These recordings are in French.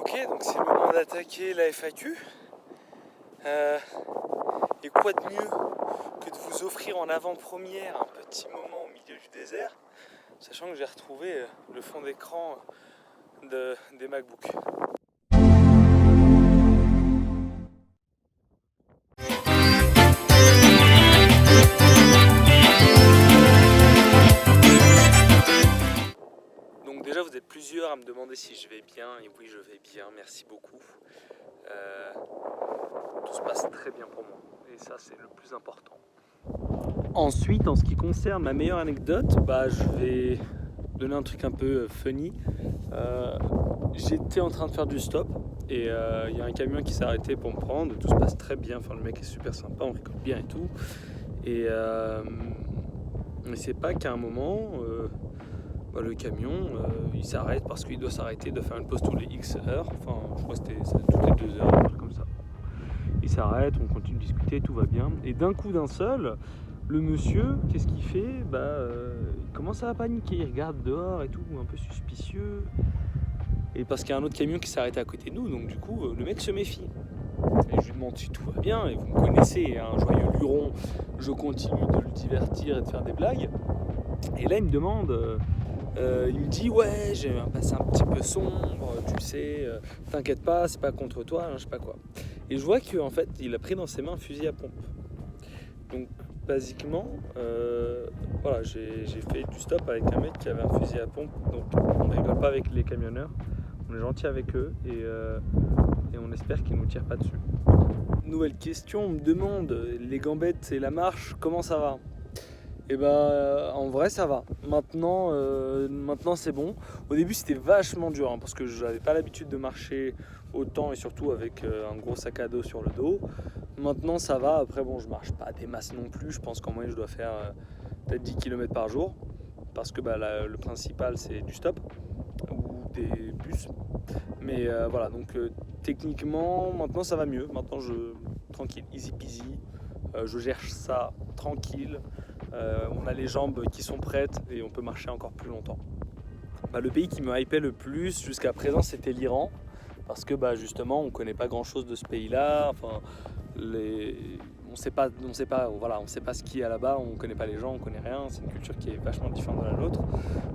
Ok, donc c'est le moment d'attaquer la FAQ. Et quoi de mieux que de vous offrir en avant-première un petit moment au milieu du désert, sachant que j'ai retrouvé le fond d'écran des MacBooks. Donc déjà vous êtes plusieurs à me demander si je vais bien, et oui je vais bien, merci beaucoup. Tout se passe très bien pour moi, et ça c'est le plus important. Ensuite, en ce qui concerne ma meilleure anecdote, je vais donner un truc un peu funny. J'étais en train de faire du stop et il y a un camion qui s'est arrêté pour me prendre. Tout se passe très bien, enfin, le mec est super sympa, on rigole bien et tout. Et c'est pas qu'à un moment, le camion il s'arrête parce qu'il doit s'arrêter, de faire une pause tous les X heures. Enfin, je crois que c'était toutes les 2 heures, un truc comme ça. Il s'arrête, on continue de discuter, tout va bien. Et d'un coup, d'un seul, le monsieur, qu'est-ce qu'il fait? Il commence à paniquer, il regarde dehors et tout, un peu suspicieux. Et parce qu'il y a un autre camion qui s'est arrêté à côté de nous, donc du coup, le mec se méfie. Et je lui demande si tout va bien, et vous me connaissez, un joyeux luron, je continue de le divertir et de faire des blagues. Et là, il me demande, il me dit, ouais, j'ai un passé un petit peu sombre, tu sais, t'inquiète pas, c'est pas contre toi, je sais pas quoi. Et je vois qu'en fait, il a pris dans ses mains un fusil à pompe. Donc, basiquement, j'ai fait du stop avec un mec qui avait un fusil à pompe. Donc, on ne rigole pas avec les camionneurs, on est gentil avec eux et on espère qu'ils ne nous tirent pas dessus. Nouvelle question, on me demande, les gambettes et la marche, comment ça va? Et en vrai ça va. Maintenant c'est bon. Au début c'était vachement dur parce que j'avais pas l'habitude de marcher autant et surtout avec un gros sac à dos sur le dos. Maintenant ça va. Après je marche pas des masses non plus. Je pense qu'en moyenne je dois faire peut-être 10 km par jour parce que le principal c'est du stop ou des bus. Mais donc techniquement maintenant ça va mieux. Maintenant tranquille, easy peasy. Je gère ça tranquille. On a les jambes qui sont prêtes et on peut marcher encore plus longtemps. Le pays qui me hypait le plus jusqu'à présent c'était l'Iran parce que justement on connaît pas grand chose de ce pays-là. Enfin, on sait pas ce qu'il y a là-bas, on connaît pas les gens, on connaît rien. C'est une culture qui est vachement différente de la nôtre.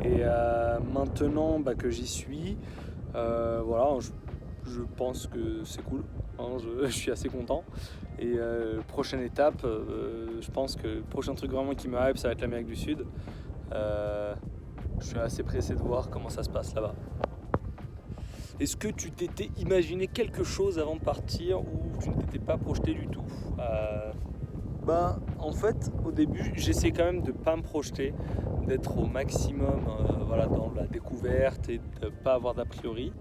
Et maintenant que j'y suis, je pense que c'est cool. Je suis assez content. Et prochaine étape, je pense que le prochain truc vraiment qui me hype, ça va être l'Amérique du Sud. Je suis assez pressé de voir comment ça se passe là-bas. Est-ce que tu t'étais imaginé quelque chose avant de partir ou tu ne t'étais pas projeté du tout? En fait, au début, j'essaie quand même de ne pas me projeter, d'être au maximum dans la découverte et de ne pas avoir d'a priori.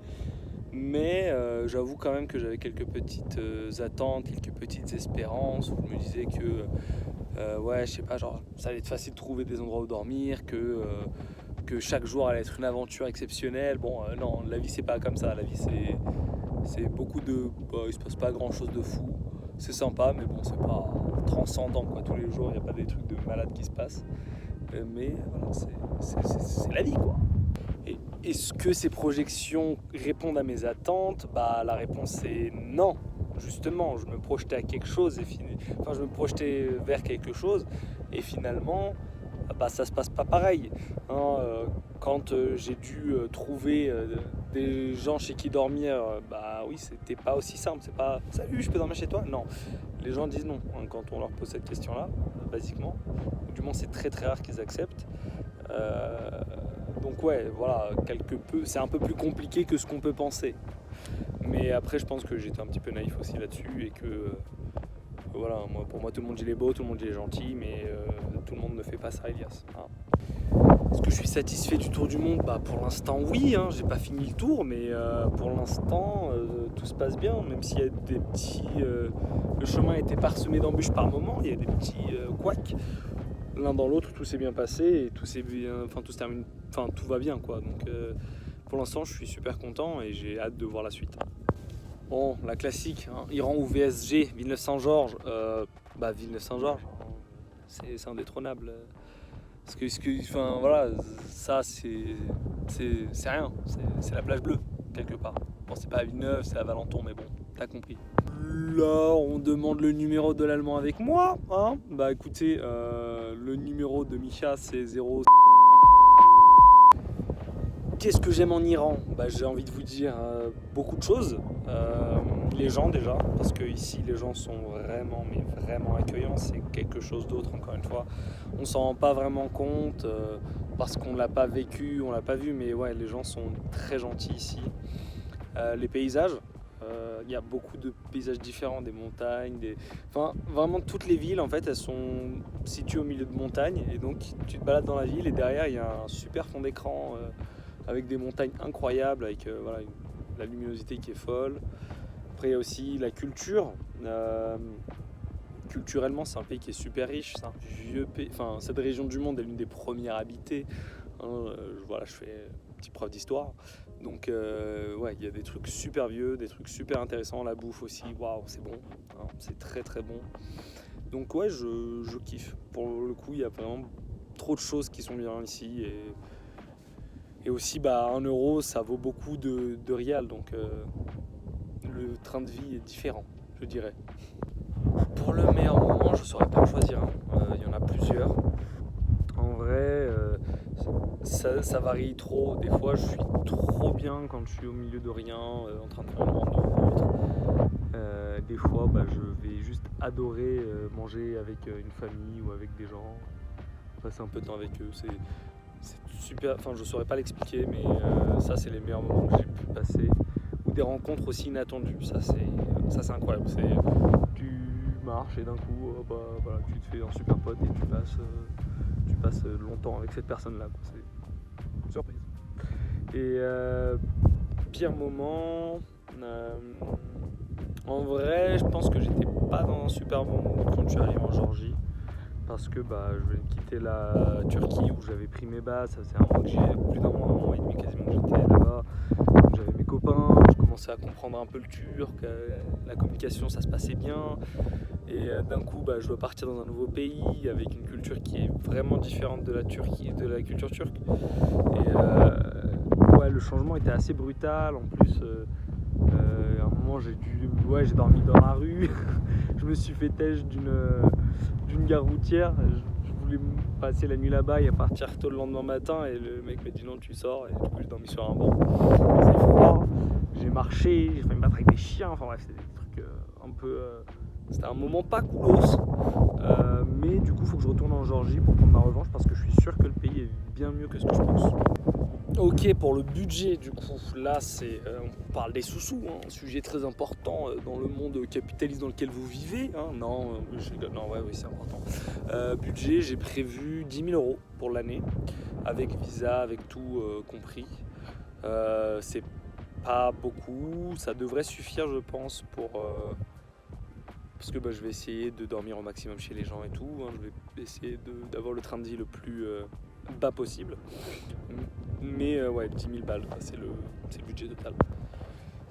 Mais j'avoue quand même que j'avais quelques petites attentes, quelques petites espérances où je me disais que ça allait être facile de trouver des endroits où dormir, que chaque jour allait être une aventure exceptionnelle. Non, la vie c'est pas comme ça, la vie c'est beaucoup il se passe pas grand chose de fou, c'est sympa mais c'est pas transcendant quoi. Tous les jours il n'y a pas des trucs de malade qui se passent, mais voilà, c'est la vie quoi. Et est-ce que ces projections répondent à mes attentes? La réponse est non. Justement, je me projetais à quelque chose je me projetais vers quelque chose et finalement, ça se passe pas pareil. Quand j'ai dû trouver des gens chez qui dormir, oui, c'était pas aussi simple. C'est pas salut, je peux dormir chez toi? Non, les gens disent non quand on leur pose cette question-là, basiquement. Du moins, c'est très très rare qu'ils acceptent. Donc c'est un peu plus compliqué que ce qu'on peut penser. Mais après je pense que j'étais un petit peu naïf aussi là-dessus et que pour moi tout le monde il est beau, tout le monde il est gentil, mais tout le monde ne fait pas ça, Elias. Est-ce que je suis satisfait du tour du monde? Pour l'instant oui, j'ai pas fini le tour, mais pour l'instant tout se passe bien, même s'il y a des petits... le chemin était parsemé d'embûches par moments, il y a des petits couacs. L'un dans l'autre, tout s'est bien passé et tout va bien quoi. Donc pour l'instant, je suis super content et j'ai hâte de voir la suite. Bon, la classique, Iran ou VSG, Villeneuve-Saint-Georges. Villeneuve-Saint-Georges, c'est indétrônable. Ça c'est rien, c'est la plage bleue quelque part. Bon, c'est pas à Villeneuve, c'est à Valenton, mais bon, t'as compris. Là, on demande le numéro de l'allemand avec moi, hein. Bah écoutez, le numéro de Micha, c'est 0. Qu'est-ce que j'aime en Iran? Bah, j'ai envie de vous dire beaucoup de choses. Les gens déjà, parce que ici les gens sont vraiment, mais vraiment accueillants. C'est quelque chose d'autre, encore une fois. On s'en rend pas vraiment compte parce qu'on l'a pas vécu, on l'a pas vu, mais ouais, les gens sont très gentils ici. Les paysages, il y a beaucoup de paysages différents, des montagnes, enfin vraiment toutes les villes en fait, elles sont situées au milieu de montagnes et donc tu te balades dans la ville et derrière il y a un super fond d'écran. Avec des montagnes incroyables, avec voilà, la luminosité qui est folle. Après, il y a aussi la culture. Culturellement, c'est un pays qui est super riche. C'est un vieux pays. Enfin, cette région du monde est l'une des premières habitées. Hein, voilà, je fais une petite preuve d'histoire. Donc, ouais, il y a des trucs super vieux, des trucs super intéressants. La bouffe aussi, waouh, c'est bon. Hein, c'est très très bon. Donc, ouais, je kiffe. Pour le coup, il y a vraiment trop de choses qui sont bien ici. Et aussi, bah, 1 euro, ça vaut beaucoup de rial, donc le train de vie est différent, je dirais. Pour le meilleur moment, je ne saurais pas en choisir un. Il y en a plusieurs. En vrai, ça varie trop. Des fois, je suis trop bien quand je suis au milieu de rien, en train de faire une rando ou autre. Des fois, bah, je vais juste adorer manger avec une famille ou avec des gens, passer un peu de temps avec eux. C'est super, enfin je saurais pas l'expliquer, mais ça c'est les meilleurs moments que j'ai pu passer. Ou des rencontres aussi inattendues, ça c'est incroyable. Tu marches et d'un coup bah, voilà, tu te fais un super pote et tu passes longtemps avec cette personne là. C'est une surprise. Et pire moment, en vrai je pense que j'étais pas dans un super bon mood quand je suis arrivé en Géorgie. Parce que bah, je venais de quitter la Turquie où j'avais pris mes bases, ça faisait plus d'un mois et demi quasiment que j'étais là-bas. Donc, j'avais mes copains, je commençais à comprendre un peu le turc, la communication ça se passait bien. Et d'un coup bah, je dois partir dans un nouveau pays avec une culture qui est vraiment différente de la Turquie, de la culture turque. Et ouais, le changement était assez brutal. En plus, à un moment j'ai dormi dans la rue. Je me suis fait têche d'une gare routière. Je voulais passer la nuit là-bas et partir tôt le lendemain matin et le mec m'a dit non, tu sors, et du coup j'ai dormi sur un banc. C'est froid, j'ai marché, j'ai failli me battre avec des chiens, enfin bref, c'était des trucs un peu... C'était un moment pas coolos, mais du coup il faut que je retourne en Géorgie pour prendre ma revanche parce que je suis sûr que le pays est bien mieux que ce que je pense. Ok, pour le budget, du coup, là, on parle des sous-sous, hein, un sujet très important dans le monde capitaliste dans lequel vous vivez. Hein. Non, ouais, oui, c'est important. Budget, j'ai prévu 10 000 euros pour l'année, avec visa, avec tout compris. C'est pas beaucoup, ça devrait suffire, je pense, parce que bah, je vais essayer de dormir au maximum chez les gens et tout. Hein. Je vais essayer d'avoir le train de vie le plus bas possible. Mais ouais, 10 000 balles, c'est le budget total.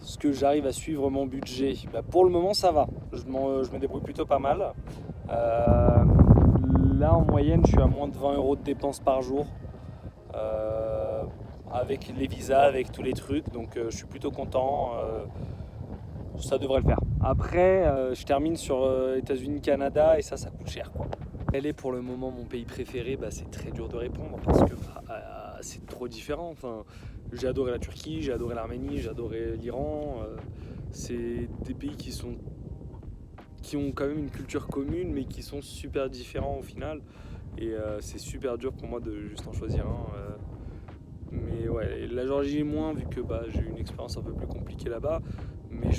Est-ce que j'arrive à suivre mon budget? Bah, pour le moment, ça va. Je me débrouille plutôt pas mal. Là, en moyenne, je suis à moins de 20 euros de dépenses par jour. Avec les visas, avec tous les trucs. Donc, je suis plutôt content. Ça devrait le faire. Après, je termine sur États-Unis, Canada, et ça coûte cher, quoi. Quel est pour le moment mon pays préféré? Bah, c'est très dur de répondre parce que c'est trop différent. Enfin, j'ai adoré la Turquie, j'ai adoré l'Arménie, j'ai adoré l'Iran. C'est des pays qui ont quand même une culture commune mais qui sont super différents au final. Et c'est super dur pour moi de juste en choisir un. Mais ouais, la Géorgie est moins vu que bah, j'ai eu une expérience un peu plus compliquée là-bas. Mais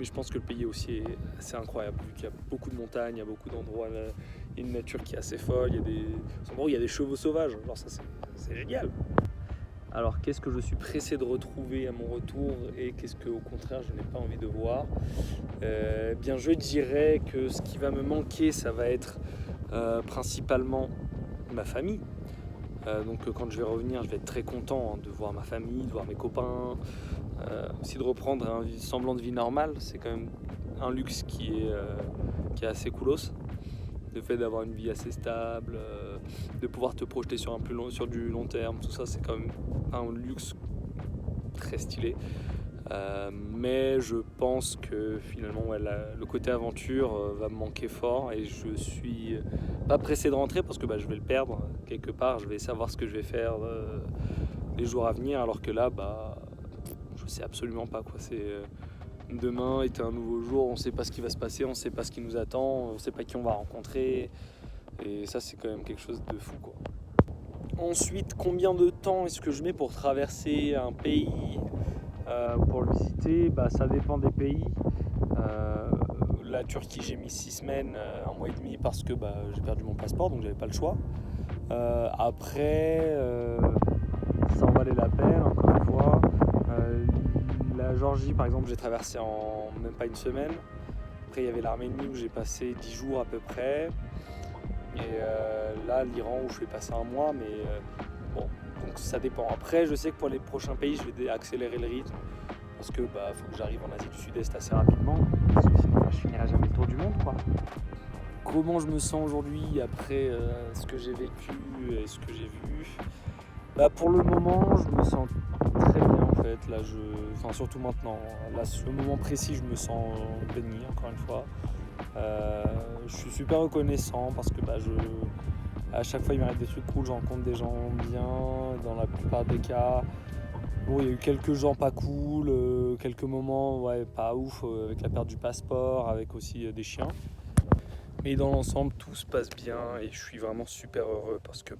je pense que le pays aussi est assez incroyable, vu qu'il y a beaucoup de montagnes, il y a beaucoup d'endroits, il y a une nature qui est assez folle, il y a des chevaux sauvages, genre ça c'est génial. Alors qu'est-ce que je suis pressé de retrouver à mon retour et qu'est-ce que au contraire je n'ai pas envie de voir? Bien je dirais que ce qui va me manquer ça va être principalement ma famille. Donc quand je vais revenir je vais être très content de voir ma famille, de voir mes copains, aussi de reprendre un semblant de vie normale. C'est quand même un luxe qui est assez coolos. Le fait d'avoir une vie assez stable, de pouvoir te projeter sur du long terme, tout ça c'est quand même un luxe très stylé. Mais je pense que finalement le côté aventure va me manquer fort et je suis pas pressé de rentrer parce que je vais le perdre quelque part, je vais savoir ce que je vais faire les jours à venir alors que là je sais absolument pas quoi. Demain est un nouveau jour, on sait pas ce qui va se passer, on sait pas ce qui nous attend, on sait pas qui on va rencontrer et ça c'est quand même quelque chose de fou quoi. Ensuite, combien de temps est-ce que je mets pour traverser un pays pour le visiter? Ça dépend des pays. La Turquie, j'ai mis 6 semaines, un mois et demi parce que j'ai perdu mon passeport, donc j'avais pas le choix. Après, ça en valait la peine, encore une fois. La Géorgie, par exemple, j'ai traversé en même pas une semaine. Après, il y avait l'Arménie où j'ai passé 10 jours à peu près. Et là, l'Iran où je vais passer un mois, mais bon, donc ça dépend. Après, je sais que pour les prochains pays, je vais accélérer le rythme parce que faut que j'arrive en Asie du Sud-Est assez rapidement. Sinon, je finirai jamais le tour du monde, quoi. Comment je me sens aujourd'hui après ce que j'ai vécu et ce que j'ai vu? Pour le moment, je me sens très bien en fait. Là, surtout maintenant. Là, ce moment précis, je me sens béni encore une fois. Je suis super reconnaissant parce que à chaque fois il m'arrive des trucs cool, je rencontre des gens bien dans la plupart des cas. Bon, il y a eu quelques gens pas cool, quelques moments pas ouf avec la perte du passeport, avec aussi des chiens. Mais dans l'ensemble tout se passe bien et je suis vraiment super heureux parce que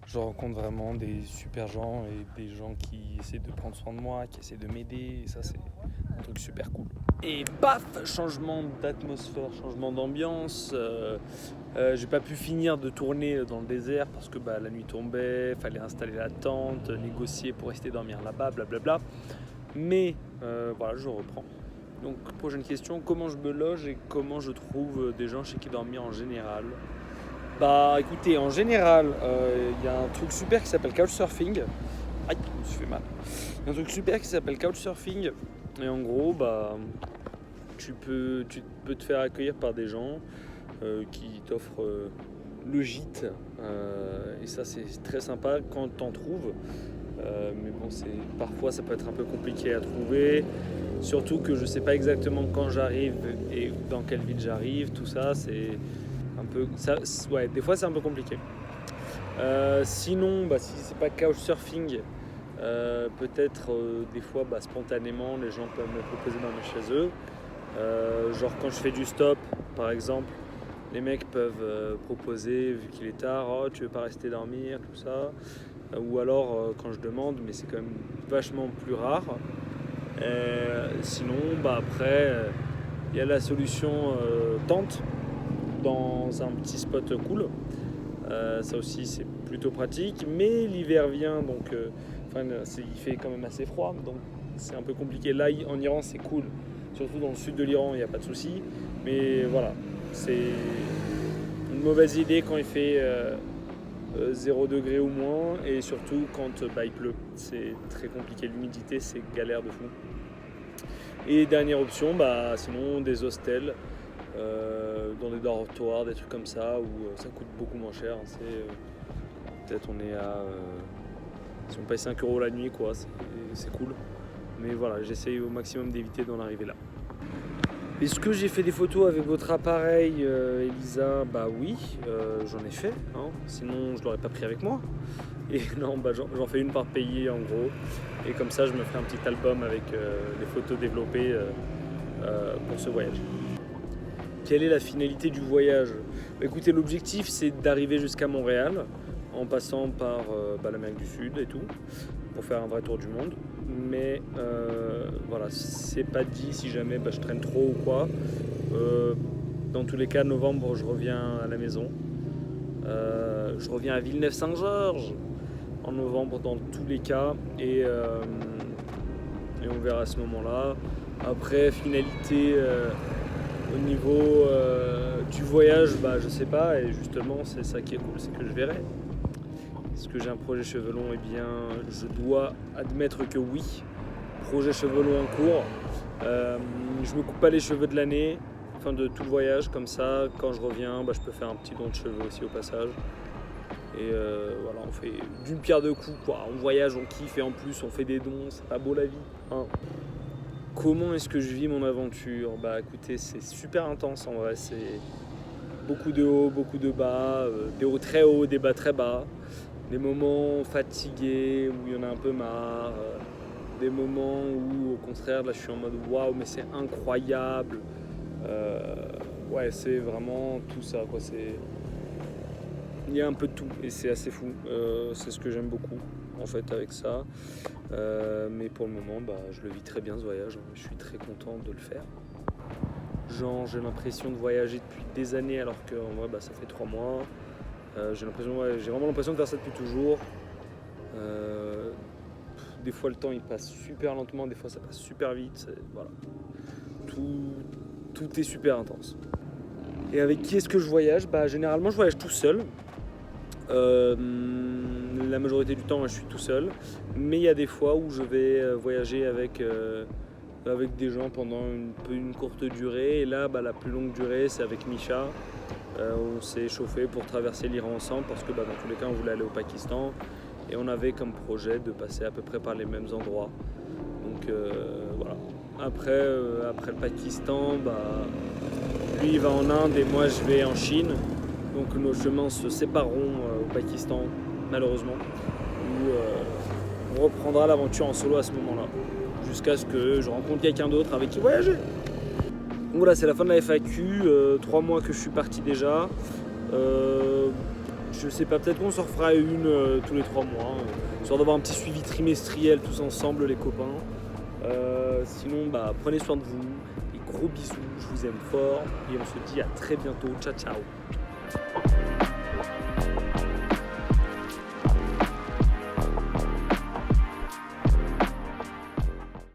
je rencontre vraiment des super gens et des gens qui essaient de prendre soin de moi, qui essaient de m'aider et ça c'est un truc super cool. Et paf, changement d'atmosphère, changement d'ambiance. J'ai pas pu finir de tourner dans le désert parce que la nuit tombait, fallait installer la tente, négocier pour rester dormir là-bas, blablabla. Mais voilà, je reprends. Donc prochaine question, comment je me loge et comment je trouve des gens chez qui dormir en général? Écoutez, en général, il y a un truc super qui s'appelle Couchsurfing. Aïe, je me suis fait mal. Il y a un truc super qui s'appelle Couchsurfing. Et en gros, tu peux te faire accueillir par des gens qui t'offrent le gîte. Et ça, c'est très sympa quand t'en trouves. Mais bon, parfois, ça peut être un peu compliqué à trouver. Surtout que je sais pas exactement quand j'arrive et dans quelle ville j'arrive. Tout ça, c'est un peu... des fois, c'est un peu compliqué. Sinon, si c'est pas Couchsurfing, peut-être des fois spontanément les gens peuvent me proposer de dormir chez eux. Genre quand je fais du stop par exemple, les mecs peuvent proposer, vu qu'il est tard, tu veux pas rester dormir, tout ça. Ou alors quand je demande, mais c'est quand même vachement plus rare. Sinon après il y a la solution tente dans un petit spot cool. Ça aussi c'est plutôt pratique, mais l'hiver vient donc il fait quand même assez froid, donc c'est un peu compliqué. Là en Iran c'est cool, surtout dans le sud de l'Iran il n'y a pas de souci, mais voilà, c'est une mauvaise idée quand il fait 0 degré ou moins, et surtout quand il pleut, c'est très compliqué, l'humidité c'est galère de fou. Et dernière option, sinon des hostels dans des dortoirs, des trucs comme ça où ça coûte beaucoup moins cher. Peut-être on est à si on paye 5 € la nuit quoi, c'est cool. Mais voilà, j'essaye au maximum d'éviter d'en arriver là. Est-ce que j'ai fait des photos avec votre appareil Elisa? Oui, j'en ai fait, sinon je l'aurais pas pris avec moi. Et non, j'en fais une par pays en gros. Et comme ça je me ferai un petit album avec les photos développées pour ce voyage. Quelle est la finalité du voyage? Écoutez, l'objectif c'est d'arriver jusqu'à Montréal en passant par l'Amérique du Sud et tout, pour faire un vrai tour du monde. Mais voilà, c'est pas dit si jamais je traîne trop ou quoi. Dans tous les cas, novembre, je reviens à la maison. Je reviens à Villeneuve-Saint-Georges en novembre dans tous les cas. Et on verra à ce moment-là. Après, finalité... au niveau du voyage, je sais pas, et justement c'est ça qui est cool, c'est que je verrai. Est-ce que j'ai un projet cheveux longs? Eh bien, je dois admettre que oui. Projet cheveux longs en cours. Je me coupe pas les cheveux de l'année, de tout le voyage, comme ça, quand je reviens, je peux faire un petit don de cheveux aussi au passage. Et voilà, on fait d'une pierre deux coups, quoi. On voyage, on kiffe et en plus on fait des dons, c'est pas beau la vie, hein. Comment est-ce que je vis mon aventure? Bah écoutez, c'est super intense en vrai, c'est beaucoup de hauts, beaucoup de bas, des hauts très hauts, des bas très bas, des moments fatigués où il y en a un peu marre, des moments où au contraire là je suis en mode waouh mais c'est incroyable. Ouais, c'est vraiment tout ça quoi, il y a un peu de tout et c'est assez fou, c'est ce que j'aime beaucoup en fait avec ça, mais pour le moment je le vis très bien ce voyage, hein. Je suis très content de le faire. Genre j'ai l'impression de voyager depuis des années alors qu'en vrai ça fait 3 mois. J'ai vraiment l'impression de faire ça depuis toujours. Des fois le temps il passe super lentement, des fois ça passe super vite. Voilà. Tout est super intense. Et avec qui est-ce que je voyage? Généralement je voyage tout seul. La majorité du temps je suis tout seul. Mais il y a des fois où je vais voyager avec des gens pendant une courte durée. Et là la plus longue durée c'est avec Misha. On s'est chauffé pour traverser l'Iran ensemble parce que dans tous les cas on voulait aller au Pakistan et on avait comme projet de passer à peu près par les mêmes endroits. Donc voilà. Après le Pakistan, lui il va en Inde et moi je vais en Chine. Donc nos chemins se sépareront au Pakistan malheureusement. Où on reprendra l'aventure en solo à ce moment-là. Jusqu'à ce que je rencontre quelqu'un d'autre avec qui voyager. Donc voilà, c'est la fin de la FAQ, 3 mois que je suis parti déjà. Je sais pas, peut-être qu'on s'en refera une tous les 3 mois, histoire d'avoir un petit suivi trimestriel tous ensemble les copains. Sinon, prenez soin de vous, et gros bisous, je vous aime fort, et on se dit à très bientôt, ciao ciao.